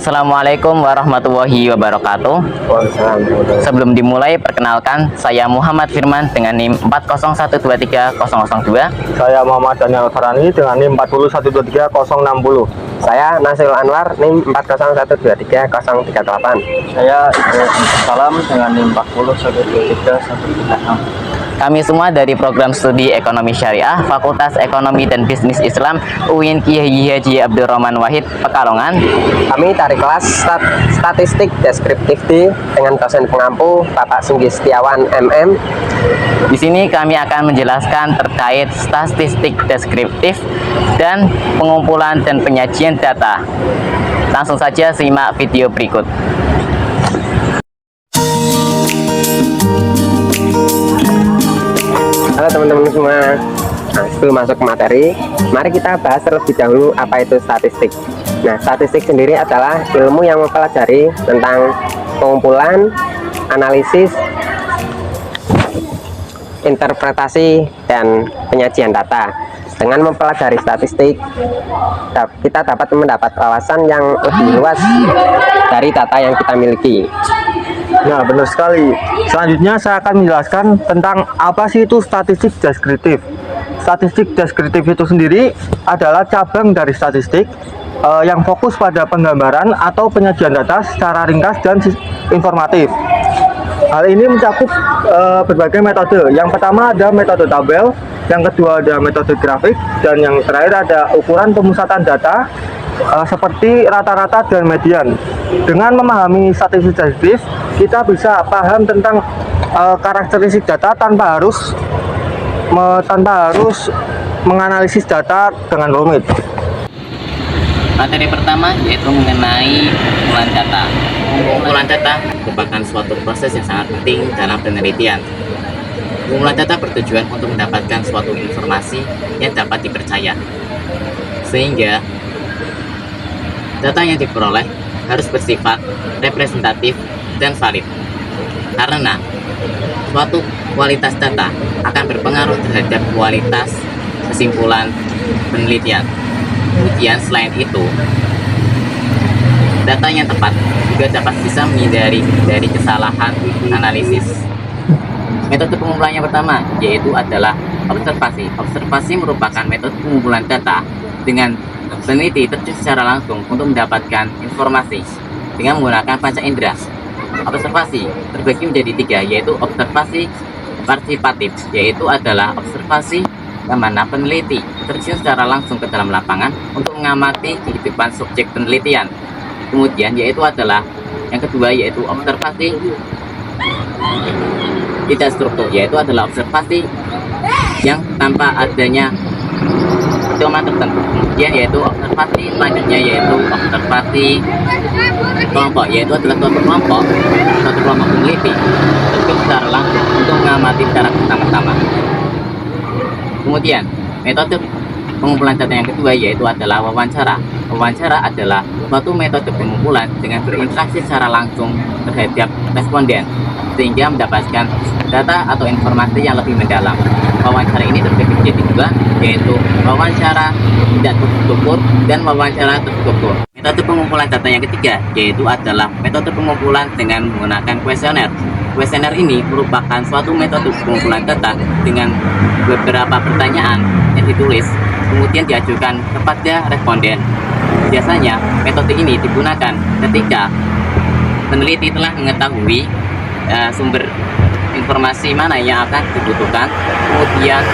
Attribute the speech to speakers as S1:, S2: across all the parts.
S1: Assalamualaikum warahmatullahi wabarakatuh. Sebelum dimulai, perkenalkan, saya Muhammad Firman dengan NIM 401230002.
S2: Saya Muhammad Daniel Farani dengan NIM 401230060.
S3: Saya Nasrul Anwar NIM 401230038.
S2: Saya Salam dengan NIM 401231036.
S1: Kami semua dari program studi Ekonomi Syariah, Fakultas Ekonomi dan Bisnis Islam, UIN Kiai Haji Abdurrahman Wahid, Pekalongan.
S3: Kami dari kelas Statistik Deskriptif D dengan dosen pengampu Bapak Sunggi Setiawan MM.
S1: Di sini kami akan menjelaskan terkait statistik deskriptif dan pengumpulan dan penyajian data. Langsung saja simak video berikut.
S3: Halo teman-teman semua. Nah, sebelum masuk ke materi, mari kita bahas terlebih dahulu apa itu statistik. Nah, statistik sendiri adalah ilmu yang mempelajari tentang pengumpulan, analisis, interpretasi, dan penyajian data. Dengan mempelajari statistik, kita dapat mendapat wawasan yang lebih luas dari data yang kita miliki.
S2: Nah, benar sekali. Selanjutnya saya akan menjelaskan tentang apa sih itu statistik deskriptif. Statistik deskriptif itu sendiri adalah cabang dari statistik yang fokus pada penggambaran atau penyajian data secara ringkas dan informatif. Hal ini mencakup berbagai metode. Yang pertama ada metode tabel, yang kedua ada metode grafik, dan yang terakhir ada ukuran pemusatan data seperti rata-rata dan median. Dengan memahami statistik deskriptif, kita bisa paham tentang karakteristik data tanpa harus menganalisis data dengan rumit.
S1: Materi pertama yaitu mengenai pengumpulan data. Pengumpulan data merupakan suatu proses yang sangat penting dalam penelitian. Pengumpulan data bertujuan untuk mendapatkan suatu informasi yang dapat dipercaya, sehingga data yang diperoleh harus bersifat representatif dan valid. Karena suatu kualitas data akan berpengaruh terhadap kualitas kesimpulan penelitian. Kemudian selain itu, data yang tepat juga dapat bisa menghindari dari kesalahan analisis. Metode pengumpulan yang pertama yaitu adalah observasi. Observasi merupakan metode pengumpulan data dengan peneliti terjun secara langsung untuk mendapatkan informasi dengan menggunakan panca indera. Observasi terbagi menjadi tiga, yaitu observasi partisipatif, yaitu adalah observasi yang mana peneliti terjun secara langsung ke dalam lapangan untuk mengamati kehidupan subjek penelitian. Kemudian yaitu adalah yang kedua yaitu observasi tidak struktur, yaitu adalah observasi yang tanpa adanya pedoman tertentu. Kemudian yaitu observasi selanjutnya yaitu observasi kelompok, yaitu adalah suatu kelompok peneliti terjun secara langsung untuk mengamati secara bersama-sama. Kemudian metode pengumpulan data yang kedua yaitu adalah wawancara. Wawancara adalah suatu metode pengumpulan dengan berinteraksi secara langsung terhadap responden sehingga mendapatkan data atau informasi yang lebih mendalam. Wawancara ini terbagi menjadi dua, yaitu wawancara tidak terstruktur dan wawancara terstruktur. Metode pengumpulan data yang ketiga yaitu adalah metode pengumpulan dengan menggunakan kuesioner. Kuesioner ini merupakan suatu metode pengumpulan data dengan beberapa pertanyaan yang ditulis kemudian diajukan kepada responden. Biasanya metode ini digunakan ketika peneliti telah mengetahui sumber informasi mana yang akan dibutuhkan, kemudian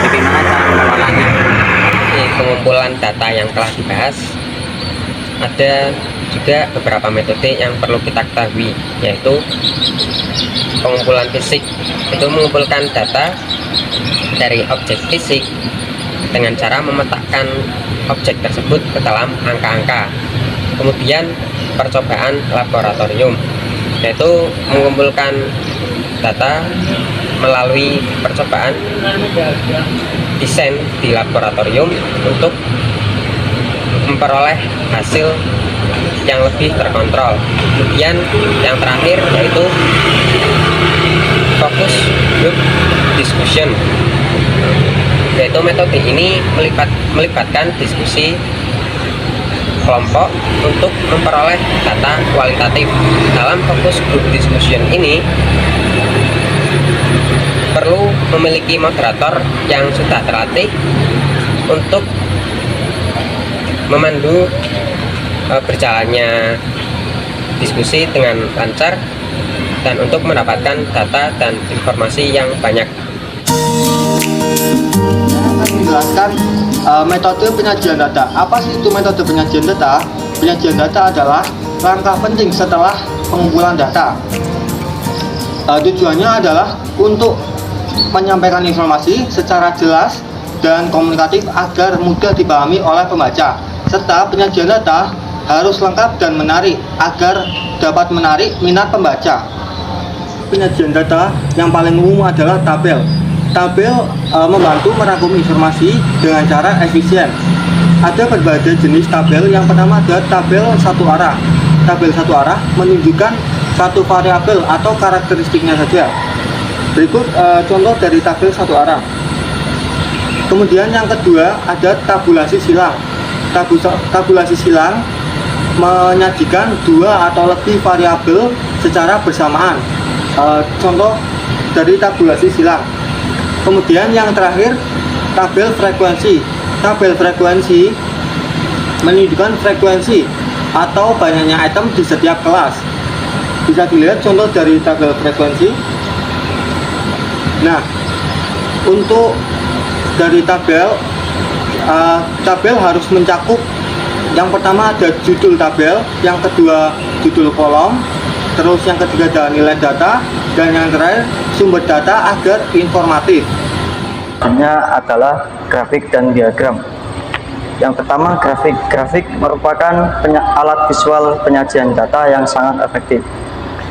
S1: bagaimana cara mengolahnya.
S3: Pengumpulan data yang telah dibahas, ada juga beberapa metode yang perlu kita ketahui, yaitu pengumpulan fisik. Itu mengumpulkan data dari objek fisik dengan cara memetakan objek tersebut ke dalam angka-angka. Kemudian percobaan laboratorium, yaitu mengumpulkan data melalui percobaan desain di laboratorium untuk memperoleh hasil yang lebih terkontrol. Kemudian yang terakhir yaitu focus group discussion, yaitu metode ini melibatkan diskusi kelompok untuk memperoleh data kualitatif. Dalam fokus group discussion ini perlu memiliki moderator yang sudah terlatih untuk memandu berjalannya diskusi dengan lancar dan untuk mendapatkan data dan informasi yang banyak.
S2: Akan menjelaskan metode penyajian data. Apa sih itu metode penyajian data? Penyajian data adalah langkah penting setelah pengumpulan data. Tujuannya adalah untuk menyampaikan informasi secara jelas dan komunikatif agar mudah dipahami oleh pembaca, serta penyajian data harus lengkap dan menarik agar dapat menarik minat pembaca. Penyajian data yang paling umum adalah tabel. Tabel membantu merangkum informasi dengan cara efisien. Ada berbagai jenis tabel. Yang pertama ada tabel satu arah. Tabel satu arah menunjukkan satu variabel atau karakteristiknya saja. Berikut contoh dari tabel satu arah. Kemudian yang kedua ada tabulasi silang. Tabulasi silang menyajikan dua atau lebih variabel secara bersamaan. Contoh dari tabulasi silang. Kemudian yang terakhir tabel frekuensi. Tabel frekuensi menunjukkan frekuensi atau banyaknya item di setiap kelas. Bisa dilihat contoh dari tabel frekuensi. Nah, untuk dari tabel harus mencakup, yang pertama ada judul tabel, yang kedua judul kolom, terus yang ketiga ada nilai data, dan yang terakhir sumber data agar informatif. Adalah grafik dan diagram. Yang pertama grafik. Grafik merupakan alat visual penyajian data yang sangat efektif.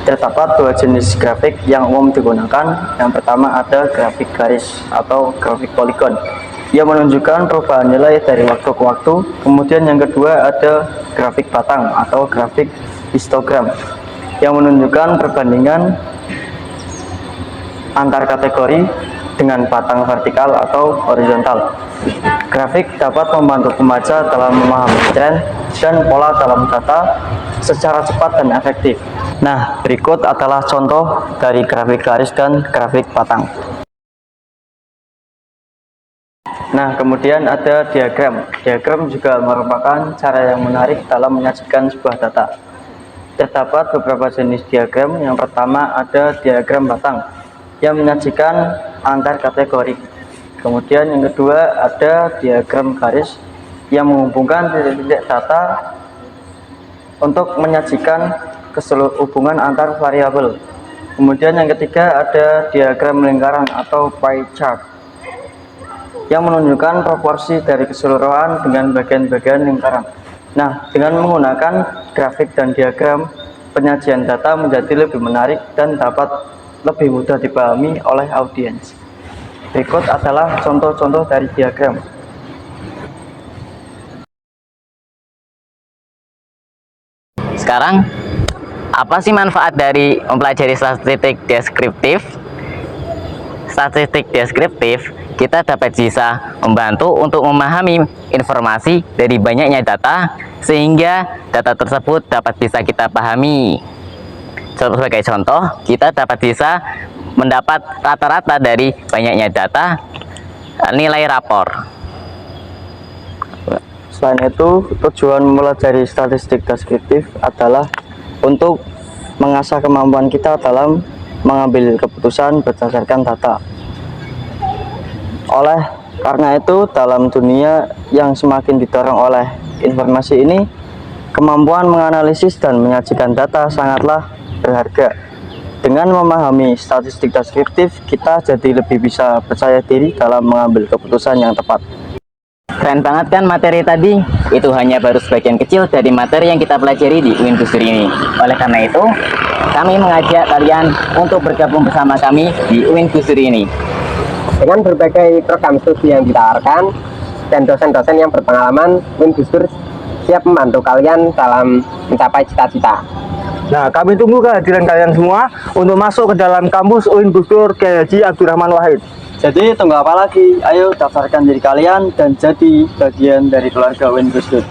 S2: Terdapat dua jenis grafik yang umum digunakan. Yang pertama ada grafik garis atau grafik poligon yang menunjukkan perubahan nilai dari waktu ke waktu. Kemudian yang kedua ada grafik batang atau grafik histogram yang menunjukkan perbandingan antar kategori dengan batang vertikal atau horizontal. Grafik dapat membantu pembaca dalam memahami tren dan pola dalam data secara cepat dan efektif. Nah, berikut adalah contoh dari grafik garis dan grafik batang. Nah, kemudian ada diagram. Diagram juga merupakan cara yang menarik dalam menyajikan sebuah data. Terdapat beberapa jenis diagram. Yang pertama ada diagram batang yang menyajikan antar kategori. Kemudian yang kedua ada diagram garis yang menghubungkan titik-titik data untuk menyajikan keseluruhan hubungan antar variabel. Kemudian yang ketiga ada diagram lingkaran atau pie chart yang menunjukkan proporsi dari keseluruhan dengan bagian-bagian lingkaran. Nah, dengan menggunakan grafik dan diagram, penyajian data menjadi lebih menarik dan dapat lebih mudah dipahami oleh audiens. Berikut adalah contoh-contoh dari diagram.
S1: Sekarang, apa sih manfaat dari mempelajari statistik deskriptif? Statistik deskriptif, kita dapat bisa membantu untuk memahami informasi dari banyaknya data, sehingga data tersebut dapat bisa kita pahami. Sebagai contoh, kita dapat bisa mendapat rata-rata dari banyaknya data, nilai rapor.
S2: Selain itu, tujuan mempelajari statistik deskriptif adalah untuk mengasah kemampuan kita dalam mengambil keputusan berdasarkan data. Karena itu, dalam dunia yang semakin didorong oleh informasi ini, kemampuan menganalisis dan menyajikan data sangatlah berharga. Dengan memahami statistik deskriptif, kita jadi lebih bisa percaya diri dalam mengambil keputusan yang tepat.
S1: Keren banget kan materi tadi? Itu hanya baru sebagian kecil dari materi yang kita pelajari di UIN Gus Dur ini. Oleh karena itu, kami mengajak kalian untuk bergabung bersama kami di UIN Gus Dur ini.
S3: Dengan berbagai program studi yang ditawarkan dan dosen-dosen yang berpengalaman, UIN Gus Dur siap membantu kalian dalam mencapai cita-cita.
S2: Nah, kami tunggu kehadiran kalian semua untuk masuk ke dalam kampus UIN Gus Dur Kyai Haji Abdurrahman Wahid. Jadi tunggu apa lagi? Ayo daftarkan diri kalian dan jadi bagian dari keluarga UIN Gus Dur.